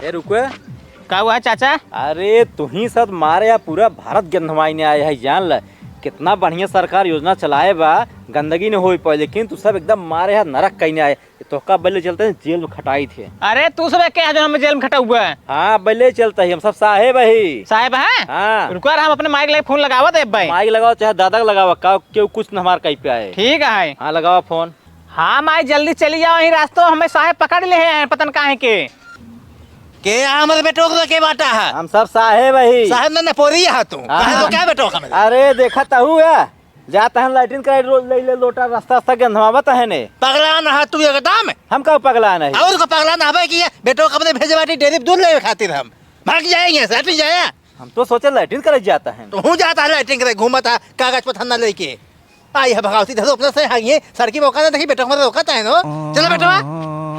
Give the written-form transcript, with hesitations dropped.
ए रुको। का हुआ चाचा? अरे तू ही सब मारे या पूरा भारत गंधमाइने आया है, जान ल कितना बढ़िया सरकार योजना चलाए बा, गंदगी न हो पाए, लेकिन तू सब एकदम मारे है नरक कहने आए। तो का बल्ले चलते हैं जेल में खटाई थे। अरे तू सब क्या जो हमें जेल में खटा हुआ है? हाँ बल्ले चलता है, हम सब साहेब ही साहेब है। हाँ रुको यार, हम अपने माइक लगे फोन लगावा दे भाई। माइक लगाओ चाहे दादा लगाओ, का क्यों कुछ न हमारे कहीं पे आए। ठीक है। हाँ लगाओ फोन। हाँ माई जल्दी चली जाओ, यही रास्ते हमें साहेब पकड़ ले हैं, पतन काहे के हमारे बेटो को के बाटा है? हम सब साहेब ही। साहब ने पोरी है तू हाँ। तो क्या बेटो का मेरा? अरे देखा तहु है जाता है लाइटिन का ले लोटा रास्ता रास्ता गंधमावत है ने। पगला ना है तू एकदम। हम का पगला नहीं और को पगला ना है कि बेटो को अपने भेजे बाटी डेरी दूध ले खातिर हम भाग जाएंगे सटी जाए। हम तो सोचे लाइटिन करे जाता है। तो हूँ जाता है लाइटिंग करे घूमता कागज पत्थर लेके आई है भगावती धरो अपने से। हाँ ये सड़की मौका देखी बेटो को रोकता है नो। चलो बेटो